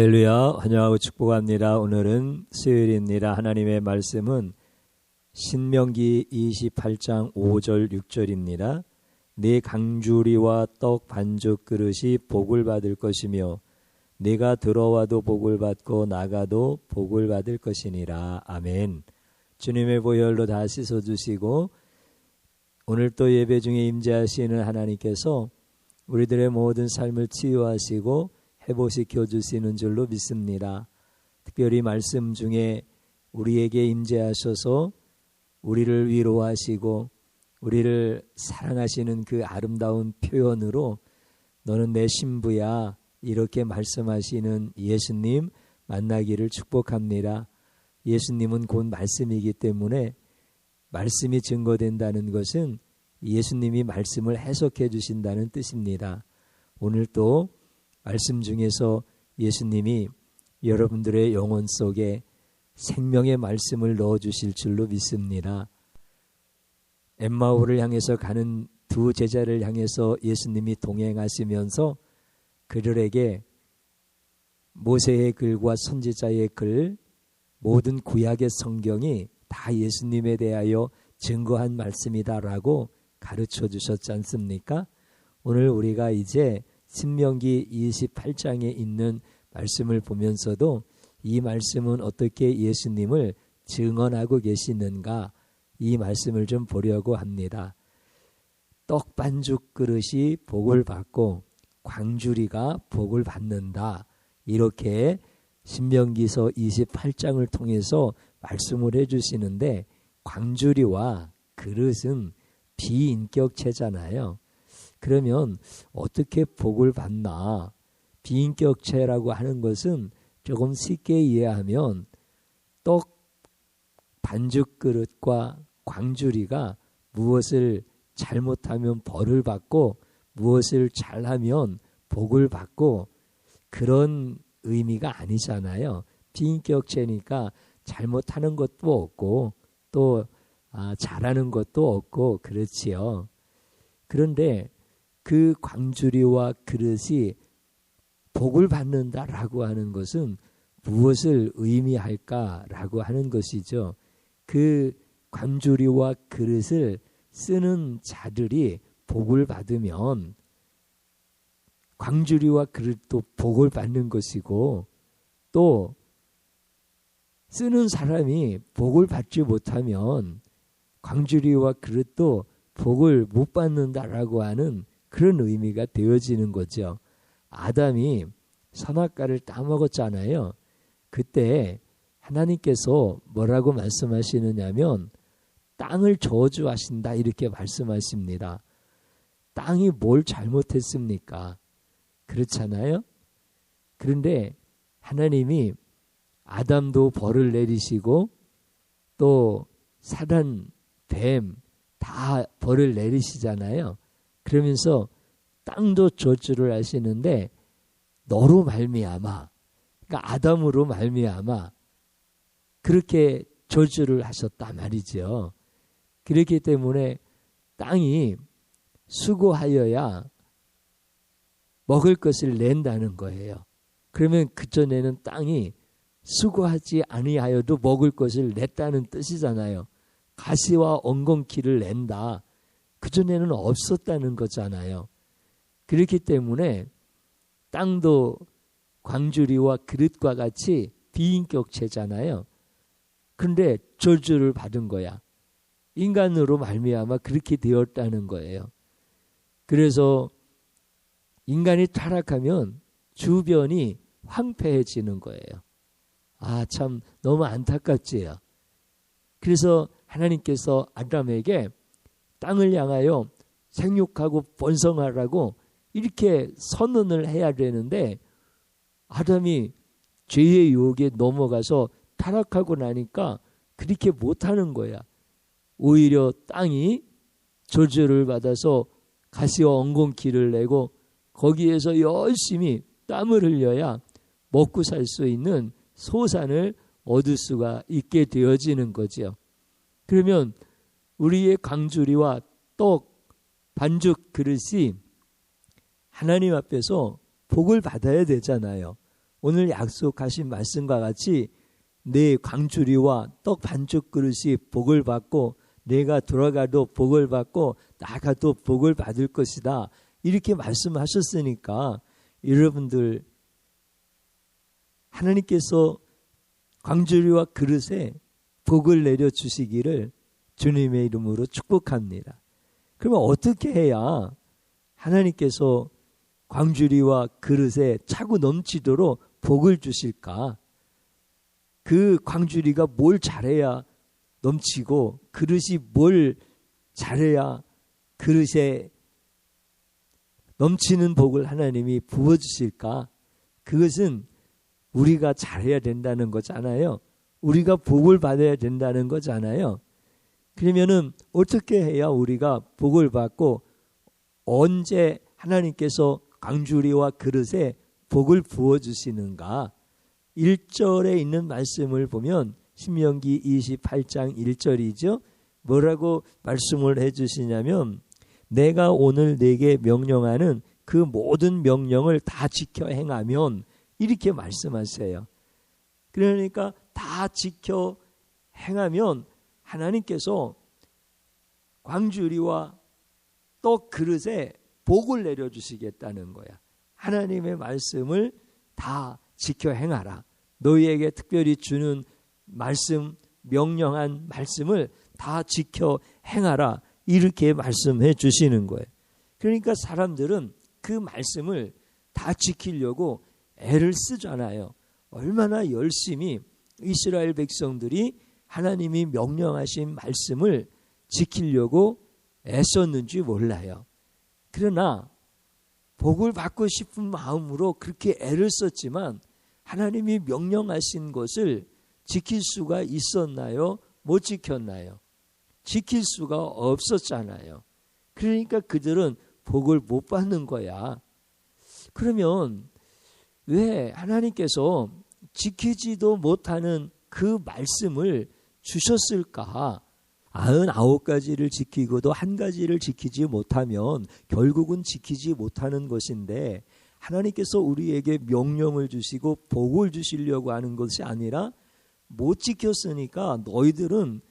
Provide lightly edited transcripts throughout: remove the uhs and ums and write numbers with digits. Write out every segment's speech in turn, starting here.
할렐루야, 환영하고 축복합니다. 오늘은 수요일입니다. 하나님의 말씀은 신명기 28장 5절 6절입니다. 네 강주리와 떡 반죽 그릇이 복을 받을 것이며 네가 들어와도 복을 받고 나가도 복을 받을 것이니라. 아멘. 주님의 보혈로 다 씻어주시고 오늘 또 예배 중에 임재하시는 하나님께서 우리들의 모든 삶을 치유하시고 회복시켜 주시는 줄로 믿습니다. 특별히 말씀 중에 우리에게 임재하셔서 우리를 위로하시고 우리를 사랑하시는 그 아름다운 표현으로 너는 내 신부야 이렇게 말씀하시는 예수님 만나기를 축복합니다. 예수님은 곧 말씀이기 때문에 말씀이 증거된다는 것은 예수님이 말씀을 해석해 주신다는 뜻입니다. 오늘 또 말씀 중에서 예수님이 여러분들의 영혼 속에 생명의 말씀을 넣어주실 줄로 믿습니다. 엠마오를 향해서 가는 두 제자를 향해서 예수님이 동행하시면서 그들에게 모세의 글과 선지자의 글, 모든 구약의 성경이 다 예수님에 대하여 증거한 말씀이다라고 가르쳐 주셨지 않습니까? 오늘 우리가 이제 신명기 28장에 있는 말씀을 보면서도 이 말씀은 어떻게 예수님을 증언하고 계시는가 이 말씀을 좀 보려고 합니다. 떡 반죽 그릇이 복을 받고 광주리가 복을 받는다. 이렇게 신명기서 28장을 통해서 말씀을 해주시는데 광주리와 그릇은 비인격체잖아요. 그러면 어떻게 복을 받나? 비인격체라고 하는 것은 조금 쉽게 이해하면 떡 반죽 그릇과 광주리가 무엇을 잘못하면 벌을 받고 무엇을 잘하면 복을 받고 그런 의미가 아니잖아요. 비인격체니까 잘못하는 것도 없고 또 잘하는 것도 없고 그렇지요. 그런데 그 광주리와 그릇이 복을 받는다라고 하는 것은 무엇을 의미할까라고 하는 것이죠. 그 광주리와 그릇을 쓰는 자들이 복을 받으면 광주리와 그릇도 복을 받는 것이고 또 쓰는 사람이 복을 받지 못하면 광주리와 그릇도 복을 못 받는다라고 하는 그런 의미가 되어지는 거죠. 아담이 선악과를 따먹었잖아요. 그때 하나님께서 뭐라고 말씀하시느냐면 땅을 저주하신다 이렇게 말씀하십니다. 땅이 뭘 잘못했습니까? 그렇잖아요. 그런데 하나님이 아담도 벌을 내리시고 또 사단, 뱀 다 벌을 내리시잖아요. 그러면서 땅도 저주를 하시는데 너로 말미암아, 그러니까 아담으로 말미암아 그렇게 저주를 하셨단 말이죠. 그렇기 때문에 땅이 수고하여야 먹을 것을 낸다는 거예요. 그러면 그전에는 땅이 수고하지 아니하여도 먹을 것을 냈다는 뜻이잖아요. 가시와 엉겅퀴를 낸다. 그전에는 없었다는 거잖아요. 그렇기 때문에 땅도 광주리와 그릇과 같이 비인격체잖아요. 그런데 저주를 받은 거야. 인간으로 말미암아 그렇게 되었다는 거예요. 그래서 인간이 타락하면 주변이 황폐해지는 거예요. 참 너무 안타깝지요. 그래서 하나님께서 아담에게 땅을 향하여 생육하고 번성하라고 이렇게 선언을 해야 되는데 아담이 죄의 유혹에 넘어가서 타락하고 나니까 그렇게 못하는 거야. 오히려 땅이 저주를 받아서 가시와 엉겅퀴를 내고 거기에서 열심히 땀을 흘려야 먹고 살 수 있는 소산을 얻을 수가 있게 되어지는 거죠. 그러면 우리의 광주리와 떡, 반죽 그릇이 하나님 앞에서 복을 받아야 되잖아요. 오늘 약속하신 말씀과 같이 내 광주리와 떡 반쪽 그릇이 복을 받고 내가 돌아가도 복을 받고 나가도 복을 받을 것이다. 이렇게 말씀하셨으니까 여러분들 하나님께서 광주리와 그릇에 복을 내려주시기를 주님의 이름으로 축복합니다. 그러면 어떻게 해야 하나님께서 광주리와 그릇에 차고 넘치도록 복을 주실까? 그 광주리가 뭘 잘해야 넘치고 그릇이 뭘 잘해야 그릇에 넘치는 복을 하나님이 부어주실까? 그것은 우리가 잘해야 된다는 거잖아요. 우리가 복을 받아야 된다는 거잖아요. 그러면은 어떻게 해야 우리가 복을 받고 언제 하나님께서 광주리와 그릇에 복을 부어주시는가? 1절에 있는 말씀을 보면 신명기 28장 1절이죠. 뭐라고 말씀을 해주시냐면 내가 오늘 내게 명령하는 그 모든 명령을 다 지켜 행하면 이렇게 말씀하세요. 그러니까 다 지켜 행하면 하나님께서 광주리와 떡 그릇에 복을 내려주시겠다는 거야. 하나님의 말씀을 다 지켜 행하라. 너희에게 특별히 주는 말씀, 명령한 말씀을 다 지켜 행하라. 이렇게 말씀해 주시는 거예요. 그러니까 사람들은 그 말씀을 다 지키려고 애를 쓰잖아요. 얼마나 열심히 이스라엘 백성들이 하나님이 명령하신 말씀을 지키려고 애썼는지 몰라요. 그러나 복을 받고 싶은 마음으로 그렇게 애를 썼지만 하나님이 명령하신 것을 지킬 수가 있었나요? 못 지켰나요? 지킬 수가 없었잖아요. 그러니까 그들은 복을 못 받는 거야. 그러면 왜 하나님께서 지키지도 못하는 그 말씀을 주셨을까? 99가지를 지키고도 한 가지를 지키지 못하면 결국은 지키지 못하는 것인데 하나님께서 우리에게 명령을 주시고 복을 주시려고 하는 것이 아니라 못 지켰으니까 너희들은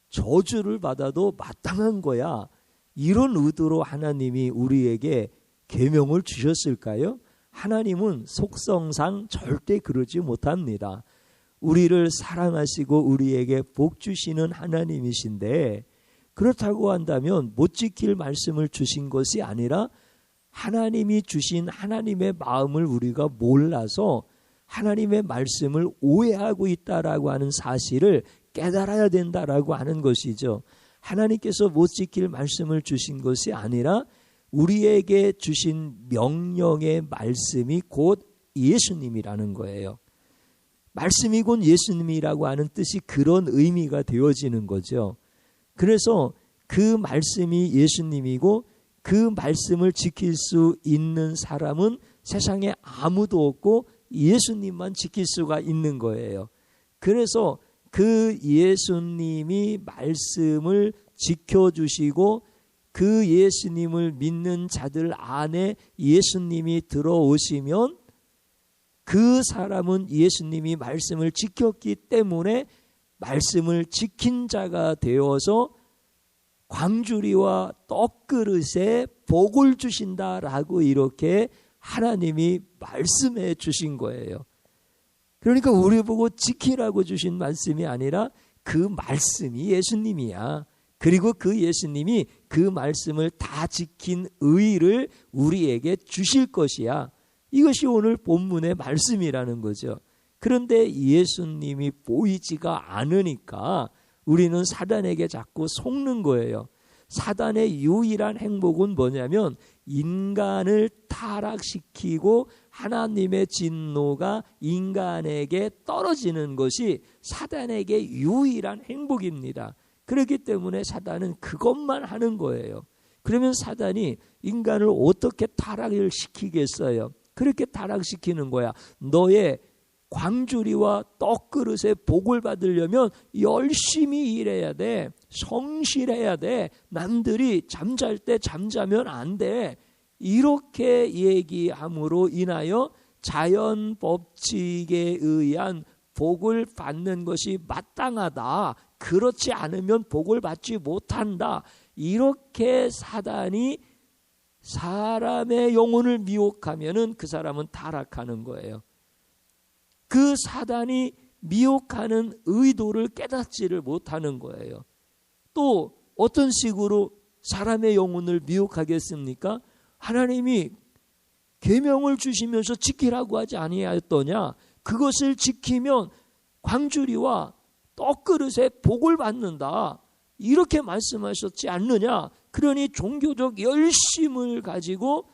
저주를 받아도 마땅한 거야. 이런 의도로 하나님이 우리에게 계명을 주셨을까요? 하나님은 속성상 절대 그러지 못합니다. 우리를 사랑하시고 우리에게 복 주시는 하나님이신데 그렇다고 한다면 못 지킬 말씀을 주신 것이 아니라 하나님이 주신 하나님의 마음을 우리가 몰라서 하나님의 말씀을 오해하고 있다라고 하는 사실을 깨달아야 된다라고 하는 것이죠. 하나님께서 못 지킬 말씀을 주신 것이 아니라 우리에게 주신 명령의 말씀이 곧 예수님이라는 거예요. 말씀이 곧 예수님이라고 하는 뜻이 그런 의미가 되어지는 거죠. 그래서 그 말씀이 예수님이고 그 말씀을 지킬 수 있는 사람은 세상에 아무도 없고 예수님만 지킬 수가 있는 거예요. 그래서 그 예수님이 말씀을 지켜주시고 그 예수님을 믿는 자들 안에 예수님이 들어오시면 그 사람은 예수님이 말씀을 지켰기 때문에 말씀을 지킨 자가 되어서 광주리와 떡그릇에 복을 주신다라고 이렇게 하나님이 말씀해 주신 거예요. 그러니까 우리 보고 지키라고 주신 말씀이 아니라 그 말씀이 예수님이야. 그리고 그 예수님이 그 말씀을 다 지킨 의의를 우리에게 주실 것이야. 이것이 오늘 본문의 말씀이라는 거죠. 그런데 예수님이 보이지가 않으니까 우리는 사단에게 자꾸 속는 거예요. 사단의 유일한 행복은 뭐냐면 인간을 타락시키고 하나님의 진노가 인간에게 떨어지는 것이 사단에게 유일한 행복입니다. 그렇기 때문에 사단은 그것만 하는 거예요. 그러면 사단이 인간을 어떻게 타락을 시키겠어요? 그렇게 타락시키는 거야. 너의 광주리와 떡그릇에 복을 받으려면 열심히 일해야 돼. 성실해야 돼. 남들이 잠잘 때 잠자면 안 돼. 이렇게 얘기함으로 인하여 자연 법칙에 의한 복을 받는 것이 마땅하다. 그렇지 않으면 복을 받지 못한다. 이렇게 사단이 사람의 영혼을 미혹하면은 그 사람은 타락하는 거예요. 그 사단이 미혹하는 의도를 깨닫지를 못하는 거예요. 또 어떤 식으로 사람의 영혼을 미혹하겠습니까? 하나님이 계명을 주시면서 지키라고 하지 아니하였더냐? 그것을 지키면 광주리와 떡그릇에 복을 받는다. 이렇게 말씀하셨지 않느냐? 그러니 종교적 열심을 가지고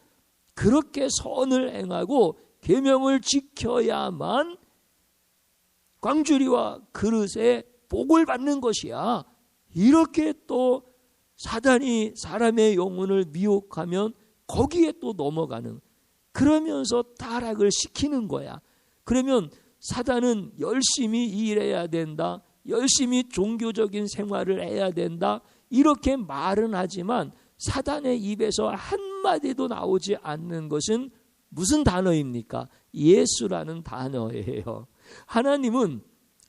그렇게 선을 행하고 계명을 지켜야만 광주리와 그릇에 복을 받는 것이야. 이렇게 또 사단이 사람의 영혼을 미혹하면 거기에 또 넘어가는, 그러면서 타락을 시키는 거야. 그러면 사단은 열심히 일해야 된다, 열심히 종교적인 생활을 해야 된다, 이렇게 말은 하지만 사단의 입에서 한마디도 나오지 않는 것은 무슨 단어입니까? 예수라는 단어예요. 하나님은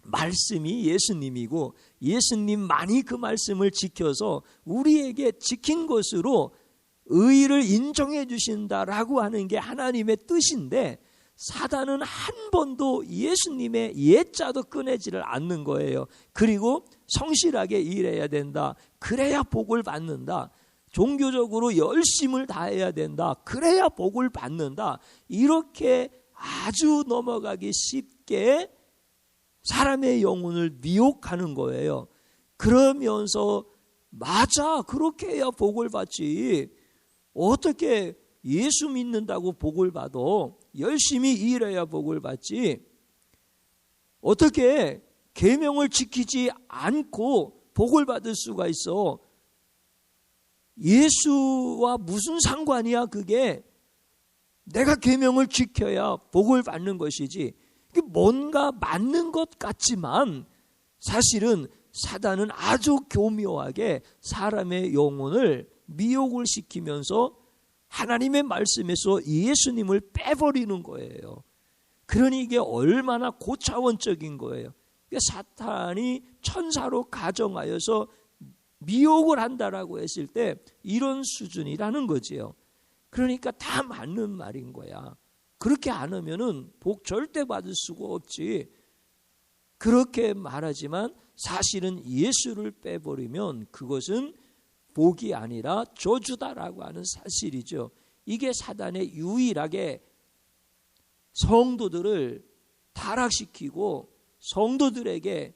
말씀이 예수님이고 예수님만이 그 말씀을 지켜서 우리에게 지킨 것으로 의를 인정해 주신다라고 하는 게 하나님의 뜻인데, 사단은 한 번도 예수님의 예자도 꺼내지를 않는 거예요. 그리고 성실하게 일해야 된다, 그래야 복을 받는다, 종교적으로 열심을 다해야 된다, 그래야 복을 받는다, 이렇게 아주 넘어가기 쉽게 사람의 영혼을 미혹하는 거예요. 그러면서 맞아, 그렇게 해야 복을 받지, 어떻게 예수 믿는다고 복을 받아? 열심히 일해야 복을 받지, 어떻게 계명을 지키지 않고 복을 받을 수가 있어? 예수와 무슨 상관이야 그게? 내가 계명을 지켜야 복을 받는 것이지. 뭔가 맞는 것 같지만 사실은 사단은 아주 교묘하게 사람의 영혼을 미혹을 시키면서 하나님의 말씀에서 예수님을 빼버리는 거예요. 그러니 이게 얼마나 고차원적인 거예요. 사탄이 천사로 가정하여서 미혹을 한다라고 했을 때 이런 수준이라는 거지요. 그러니까 다 맞는 말인 거야. 그렇게 안 하면은 복 절대 받을 수가 없지. 그렇게 말하지만 사실은 예수를 빼버리면 그것은 복이 아니라 저주다라고 하는 사실이죠. 이게 사단의 유일하게 성도들을 타락시키고 성도들에게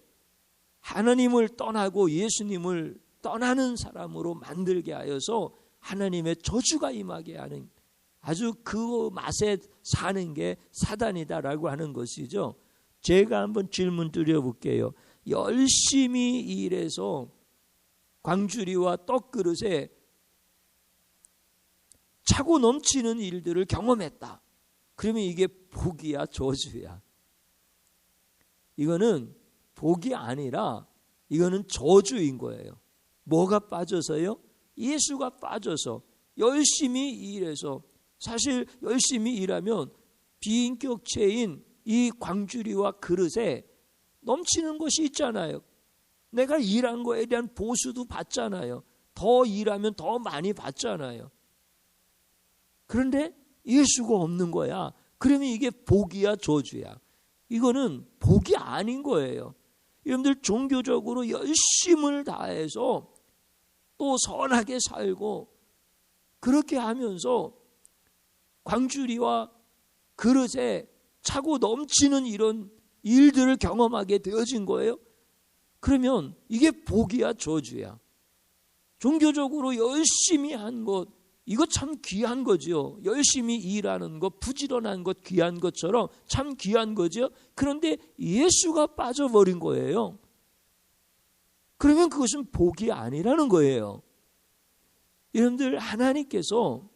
하나님을 떠나고 예수님을 떠나는 사람으로 만들게 하여서 하나님의 저주가 임하게 하는, 아주 그 맛에 사는 게 사단이다라고 하는 것이죠. 제가 한번 질문 드려볼게요. 열심히 일해서 광주리와 떡그릇에 차고 넘치는 일들을 경험했다. 그러면 이게 복이야, 저주야? 이거는 복이 아니라 이거는 저주인 거예요. 뭐가 빠져서요? 예수가 빠져서 열심히 일해서. 사실 열심히 일하면 비인격체인 이 광주리와 그릇에 넘치는 것이 있잖아요. 내가 일한 거에 대한 보수도 받잖아요. 더 일하면 더 많이 받잖아요. 그런데 예수가 없는 거야. 그러면 이게 복이야, 저주야? 이거는 복이 아닌 거예요. 여러분들 종교적으로 열심을 다해서 또 선하게 살고 그렇게 하면서 광주리와 그릇에 차고 넘치는 이런 일들을 경험하게 되어진 거예요. 그러면 이게 복이야, 저주야? 종교적으로 열심히 한 것, 이거 참 귀한 거죠. 열심히 일하는 것, 부지런한 것 귀한 것처럼 참 귀한 거죠. 그런데 예수가 빠져버린 거예요. 그러면 그것은 복이 아니라는 거예요. 여러분들, 하나님께서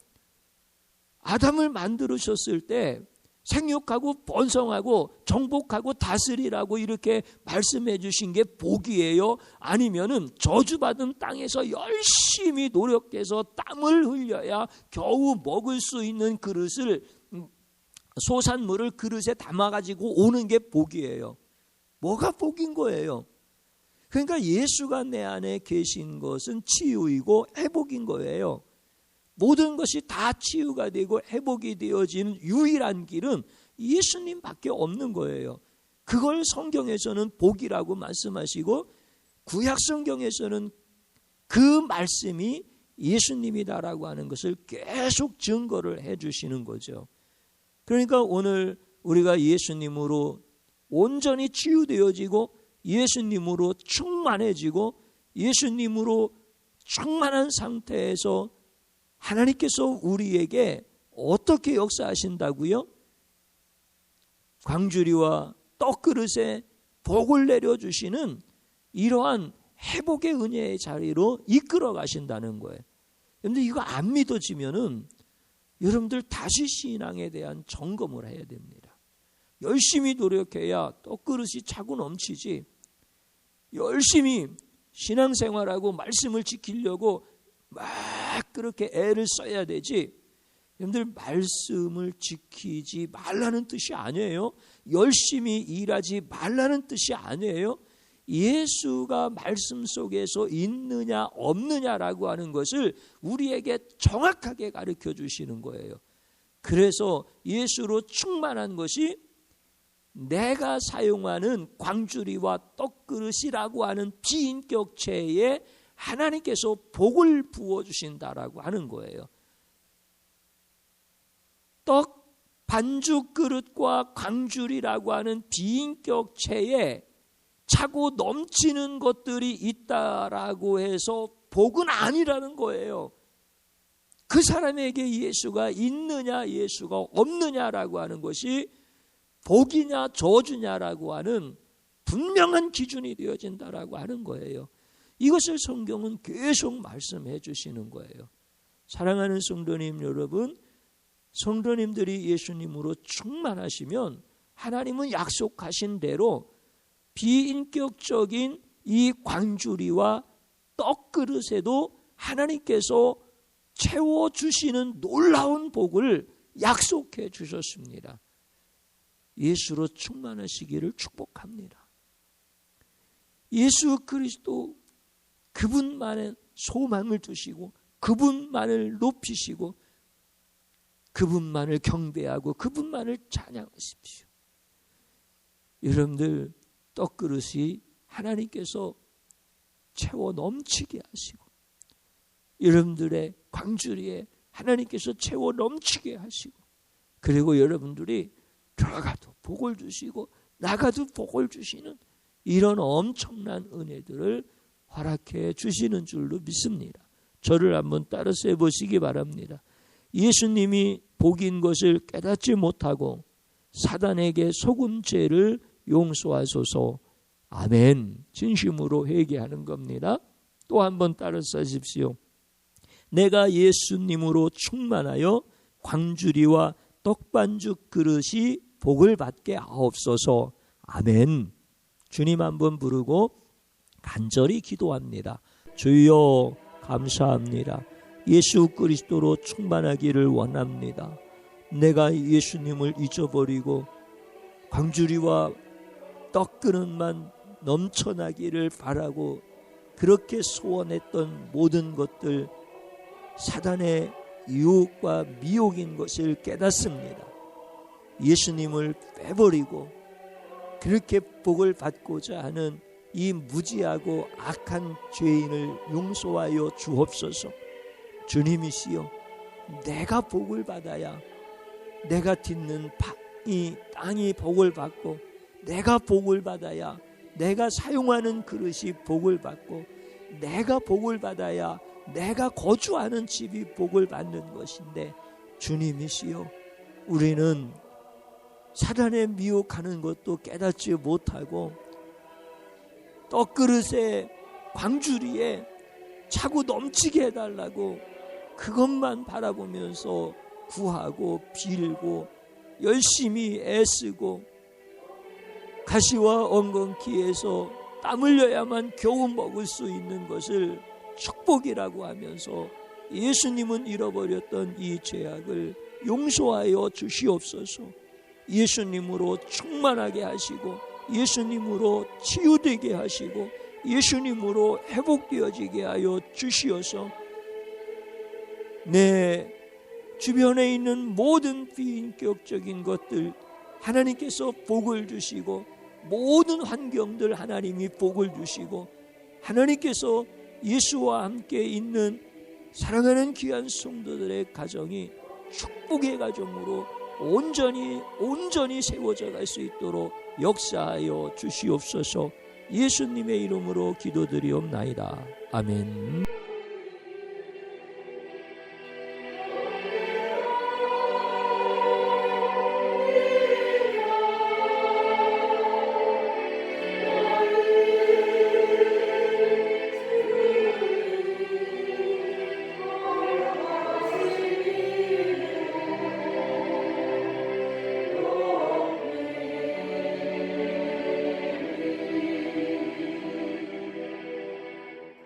아담을 만들으셨을 때 생육하고 번성하고 정복하고 다스리라고 이렇게 말씀해 주신 게 복이에요? 아니면은 저주받은 땅에서 열심히 노력해서 땀을 흘려야 겨우 먹을 수 있는 그릇을 소산물을 그릇에 담아가지고 오는 게 복이에요. 뭐가 복인 거예요? 그러니까 예수가 내 안에 계신 것은 치유이고 회복인 거예요. 모든 것이 다 치유가 되고 회복이 되어지는 유일한 길은 예수님밖에 없는 거예요. 그걸 성경에서는 복이라고 말씀하시고 구약 성경에서는 그 말씀이 예수님이다라고 하는 것을 계속 증거를 해 주시는 거죠. 그러니까 오늘 우리가 예수님으로 온전히 치유되어지고 예수님으로 충만해지고 예수님으로 충만한 상태에서 하나님께서 우리에게 어떻게 역사하신다고요? 광주리와 떡그릇에 복을 내려주시는 이러한 회복의 은혜의 자리로 이끌어 가신다는 거예요. 그런데 이거 안 믿어지면은 여러분들 다시 신앙에 대한 점검을 해야 됩니다. 열심히 노력해야 떡그릇이 차고 넘치지, 열심히 신앙생활하고 말씀을 지키려고 막 그렇게 애를 써야 되지, 여러분들 말씀을 지키지 말라는 뜻이 아니에요. 열심히 일하지 말라는 뜻이 아니에요. 예수가 말씀 속에서 있느냐 없느냐라고 하는 것을 우리에게 정확하게 가르쳐 주시는 거예요. 그래서 예수로 충만한 것이 내가 사용하는 광주리와 떡그릇이라고 하는 비인격체에 하나님께서 복을 부어주신다라고 하는 거예요. 떡 반죽 그릇과 광주리라고 하는 비인격체에 차고 넘치는 것들이 있다라고 해서 복은 아니라는 거예요. 그 사람에게 예수가 있느냐 예수가 없느냐라고 하는 것이 복이냐 저주냐라고 하는 분명한 기준이 되어진다라고 하는 거예요. 이것을 성경은 계속 말씀해 주시는 거예요. 사랑하는 성도님 여러분, 성도님들이 예수님으로 충만하시면 하나님은 약속하신 대로 비인격적인 이 광주리와 떡그릇에도 하나님께서 채워주시는 놀라운 복을 약속해 주셨습니다. 예수로 충만하시기를 축복합니다. 예수 그리스도 그분만의 소망을 두시고 그분만을 높이시고 그분만을 경배하고 그분만을 찬양하십시오. 여러분들 떡그릇이 하나님께서 채워 넘치게 하시고 여러분들의 광주리에 하나님께서 채워 넘치게 하시고 그리고 여러분들이 들어가도 복을 주시고 나가도 복을 주시는 이런 엄청난 은혜들을 허락해 주시는 줄로 믿습니다. 저를 한번 따라서 해보시기 바랍니다. 예수님이 복인 것을 깨닫지 못하고 사단에게 속은 죄를 용서하소서. 아멘. 진심으로 회개하는 겁니다. 또 한번 따라서 하십시오. 내가 예수님으로 충만하여 광주리와 떡반죽 그릇이 복을 받게 하옵소서. 아멘. 주님 한번 부르고 간절히 기도합니다. 주여 감사합니다. 예수 그리스도로 충만하기를 원합니다. 내가 예수님을 잊어버리고 광주리와 떡그릇만 넘쳐나기를 바라고 그렇게 소원했던 모든 것들 사단의 유혹과 미혹인 것을 깨닫습니다. 예수님을 빼버리고 그렇게 복을 받고자 하는 이 무지하고 악한 죄인을 용서하여 주옵소서. 주님이시여, 내가 복을 받아야 내가 딛는 이 땅이 복을 받고 내가 복을 받아야 내가 사용하는 그릇이 복을 받고 내가 복을 받아야 내가 거주하는 집이 복을 받는 것인데 주님이시여, 우리는 사단의 미혹하는 것도 깨닫지 못하고 떡그릇에 광주리에 차고 넘치게 해달라고 그것만 바라보면서 구하고 빌고 열심히 애쓰고 가시와 엉겅퀴에서 땀 흘려야만 겨우 먹을 수 있는 것을 축복이라고 하면서 예수님은 잃어버렸던 이 죄악을 용서하여 주시옵소서. 예수님으로 충만하게 하시고 예수님으로 치유되게 하시고 예수님으로 회복되어지게 하여 주시어서 내 주변에 있는 모든 비인격적인 것들 하나님께서 복을 주시고 모든 환경들 하나님이 복을 주시고 하나님께서 예수와 함께 있는 사랑하는 귀한 성도들의 가정이 축복의 가정으로 온전히 세워져 갈 수 있도록 역사하여 주시옵소서. 예수님의 이름으로 기도드리옵나이다. 아멘.